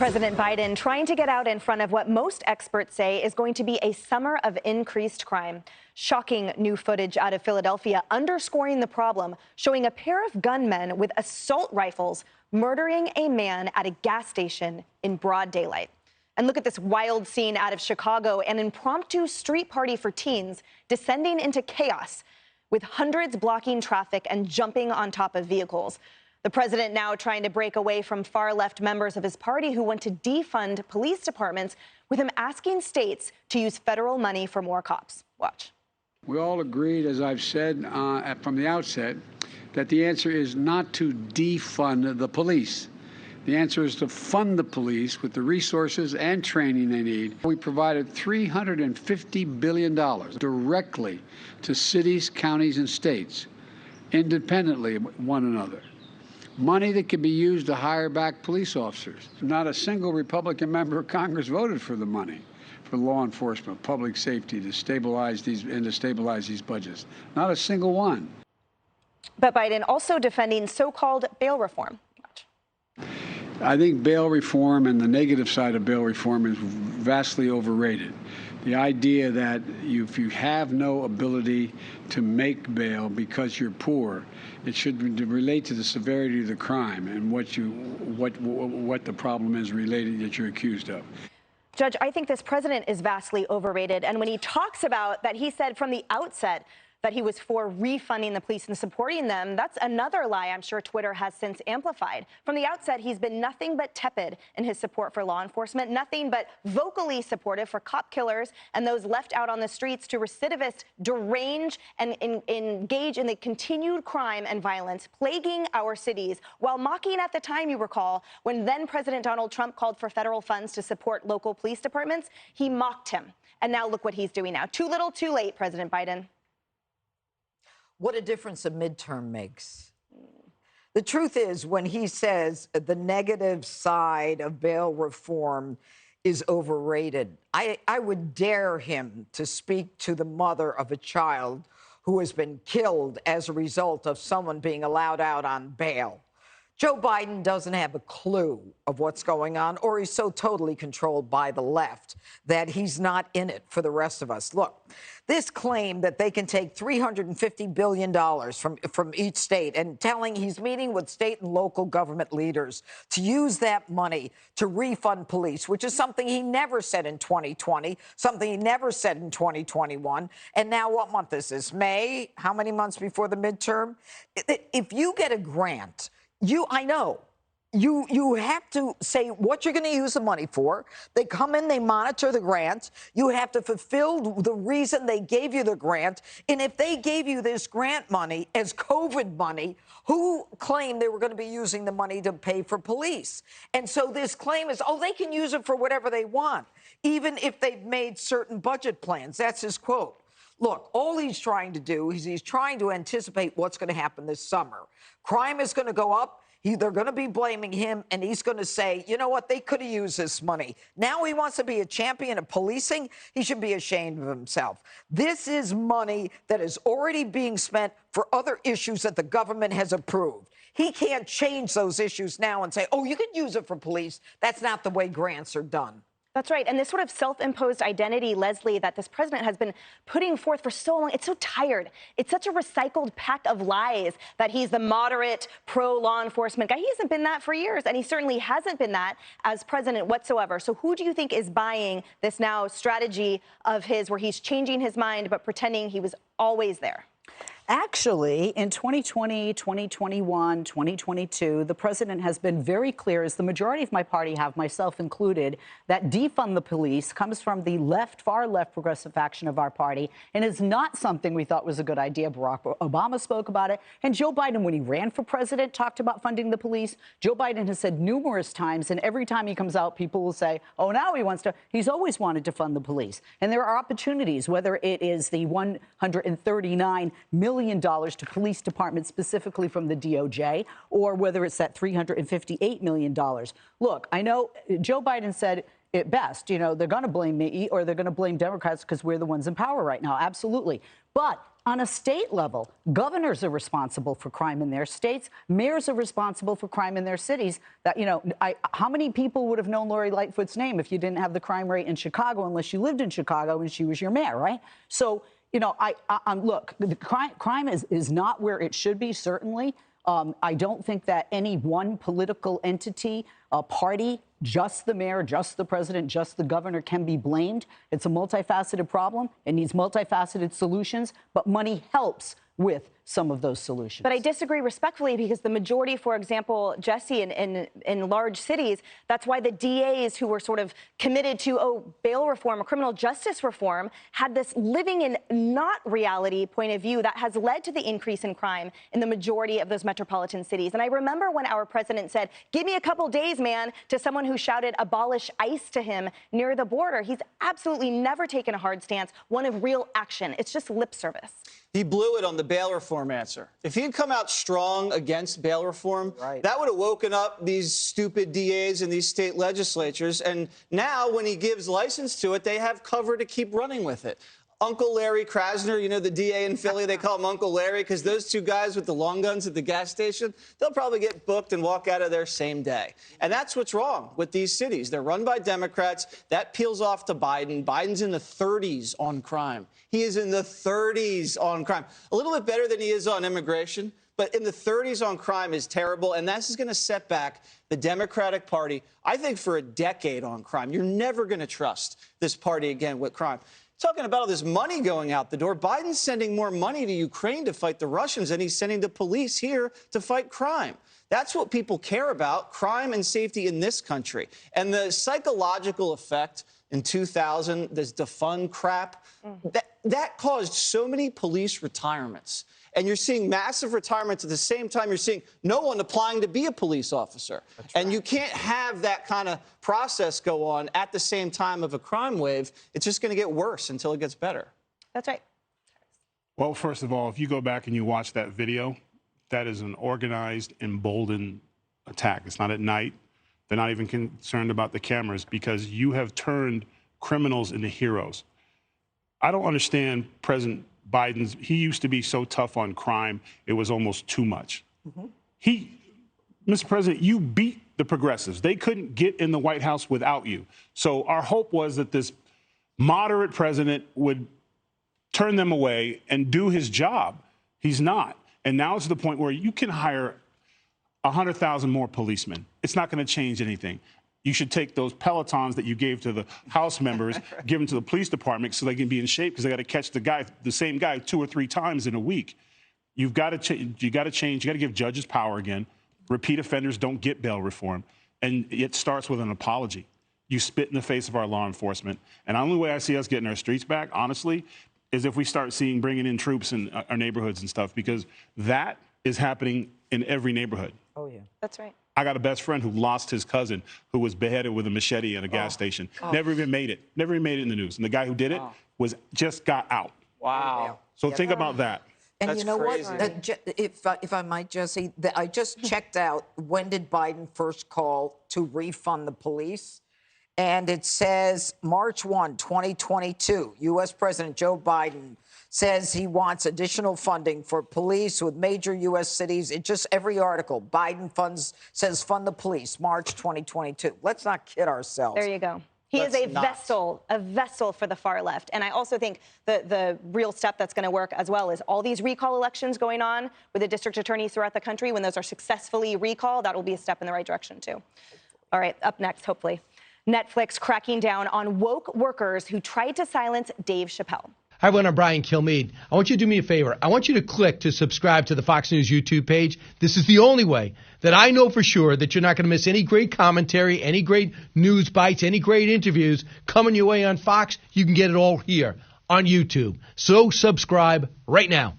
President Biden trying to get out in front of what most experts say is going to be a summer of increased crime. Shocking new footage out of Philadelphia underscoring the problem, showing a pair of gunmen with assault rifles murdering a man at a gas station in broad daylight. And look at this wild scene out of Chicago, an impromptu street party for teens descending into chaos with hundreds blocking traffic and jumping on top of vehicles. The president now trying to break away from far-left members of his party who want to defund police departments, with him asking states to use federal money for more cops. Watch. We all agreed, as I've said from the outset, that the answer is not to defund the police. The answer is to fund the police with the resources and training they need. We provided $350 billion directly to cities, counties, and states, independently of one another. Money that can be used to hire back police officers. Not a single Republican member of Congress voted for the money for law enforcement, public safety, to stabilize these budgets. Not a single one. But Biden also defending so-called bail reform. Watch. I think bail reform and the negative side of bail reform is vastly overrated. The idea that if you have no ability to make bail because you're poor, it should relate to the severity of the crime and what the problem is related that you're accused of. Judge, I think this president is vastly overrated. And when he talks about that, he said from the outset that he was for refunding the police and supporting them. That's another lie I'm sure Twitter has since amplified. From the outset, he's been nothing but tepid in his support for law enforcement, nothing but vocally supportive for cop killers and those left out on the streets to recidivist, derange, and engage in the continued crime and violence plaguing our cities, while mocking at the time, you recall, when then President Donald Trump called for federal funds to support local police departments. He mocked him. And now look what he's doing now. Too little, too late, President Biden. What a difference a midterm makes. The truth is, when he says the negative side of bail reform is overrated, I would dare him to speak to the mother of a child who has been killed as a result of someone being allowed out on bail. Joe Biden doesn't have a clue of what's going on, or he's so totally controlled by the left that he's not in it for the rest of us. Look, this claim that they can take $350 billion from each state and telling he's meeting with state and local government leaders to use that money to refund police, which is something he never said in 2020, something he never said in 2021. And now what month is this? May? How many months before the midterm? If you get a grant, I know. You have to say what you're going to use the money for. They come in, they monitor the grant. You have to fulfill the reason they gave you the grant. And if they gave you this grant money as COVID money, who claimed they were going to be using the money to pay for police? And so this claim is, oh, they can use it for whatever they want, even if they've made certain budget plans. That's his quote. Look, all he's trying to do is he's trying to anticipate what's going to happen this summer. Crime is going to go up. They're going to be blaming him, and he's going to say, you know what, they could have used this money. Now he wants to be a champion of policing. He should be ashamed of himself. This is money that is already being spent for other issues that the government has approved. He can't change those issues now and say, oh, you could use it for police. That's not the way grants are done. That's right. And this sort of self-imposed identity, Leslie, that this president has been putting forth for so long, it's so tired. It's such a recycled pack of lies that he's the moderate, pro-law enforcement guy. He hasn't been that for years, and he certainly hasn't been that as president whatsoever. So who do you think is buying this now strategy of his where he's changing his mind but pretending he was always there? Actually, in 2020, 2021, 2022, the president has been very clear, as the majority of my party have, myself included, that defund the police comes from the left, far left progressive faction of our party and is not something we thought was a good idea. Barack Obama spoke about it. And Joe Biden, when he ran for president, talked about funding the police. Joe Biden has said numerous times, and every time he comes out, people will say, oh, now he wants to. He's always wanted to fund the police. And there are opportunities, whether it is the $139 million to police departments specifically from the DOJ, or whether it's that $358 million. Look, I know Joe Biden said it best, you know, they're going to blame me or they're going to blame Democrats because we're the ones in power right now. Absolutely. But on a state level, governors are responsible for crime in their states. Mayors are responsible for crime in their cities. That, you know, how many people would have known Lori Lightfoot's name if you didn't have the crime rate in Chicago, unless you lived in Chicago and she was your mayor, right? So, you know, look, the crime is not where it should be, certainly. I don't think that any one political entity, party, just the mayor, just the president, just the governor can be blamed. It's a multifaceted problem. It needs multifaceted solutions, but money helps with some of those solutions. But I disagree respectfully, because the majority, for example, Jesse, in large cities, that's why the DAs who were sort of committed to, bail reform or criminal justice reform had this living in not reality point of view that has led to the increase in crime in the majority of those metropolitan cities. And I remember when our president said, give me a couple days, man, to someone who shouted abolish ICE to him near the border. He's absolutely never taken a hard stance, one of real action. It's just lip service. He blew it on the bail reform answer. If he had come out strong against bail reform, that would have woken up these stupid DAs and these state legislatures. And now when he gives license to it, they have cover to keep running with it. Uncle Larry Krasner, you know, the DA in Philly, they call him Uncle Larry because those two guys with the long guns at the gas station, they'll probably get booked and walk out of there same day. And that's what's wrong with these cities. They're run by Democrats. That peels off to Biden. Biden's in the 30s on crime. He is in the 30s on crime. A little bit better than he is on immigration, but in the 30s on crime is terrible. And this is going to set back the Democratic Party, I think, for a decade on crime. You're never going to trust this party again with crime. Talking about all this money going out the door, Biden's sending more money to Ukraine to fight the Russians than he's sending the police here to fight crime. That's what people care about, crime and safety in this country. And the psychological effect in 2000, this defund crap, that caused so many police retirements. And you're seeing massive retirements at the same time you're seeing no one applying to be a police officer. And you can't have that kind of process go on at the same time of a crime wave. It's just going to get worse until it gets better. That's right. Well, first of all, if you go back and you watch that video, that is an organized, emboldened attack. It's not at night. They're not even concerned about the cameras because you have turned criminals into heroes. I don't understand President Biden's. He used to be so tough on crime, it was almost too much. Mr. President, you beat the progressives. They couldn't get in the White House without you. So our hope was that this moderate president would turn them away and do his job. He's not. And now it's to the point where you can hire 100,000 more policemen. It's not going to change anything. You should take those Pelotons that you gave to the House members, give them to the police department so they can be in shape because they got to catch the same guy 2 or 3 times in a week. You've got to change. You got to give judges power again. Repeat offenders don't get bail reform. And it starts with an apology. You spit in the face of our law enforcement. And the only way I see us getting our streets back, honestly, is if we start bringing in troops in our neighborhoods and stuff, because that is happening in every neighborhood. Oh, yeah. That's right. I got a best friend who lost his cousin who was beheaded with a machete at a gas station. Never even made it. Never even made it in the news. And the guy who did it just got out. Wow. So think about that. And That's you know crazy. what? If I might, Jesse, I just checked out when did Biden first call to refund the police? And it says March 1, 2022, U.S. President Joe Biden says he wants additional funding for police with major U.S. cities. It's just every article. Biden says fund the police, March 2022. Let's not kid ourselves. There you go. He is a vessel for the far left. And I also think the real step that's going to work as well is all these recall elections going on with the district attorneys throughout the country. When those are successfully recalled, that will be a step in the right direction, too. All right, up next, hopefully, Netflix cracking down on woke workers who tried to silence Dave Chappelle. Hi, everyone. I'm Brian Kilmeade. I want you to do me a favor. I want you to click to subscribe to the Fox News YouTube page. This is the only way that I know for sure that you're not going to miss any great commentary, any great news bites, any great interviews coming your way on Fox. You can get it all here on YouTube. So subscribe right now.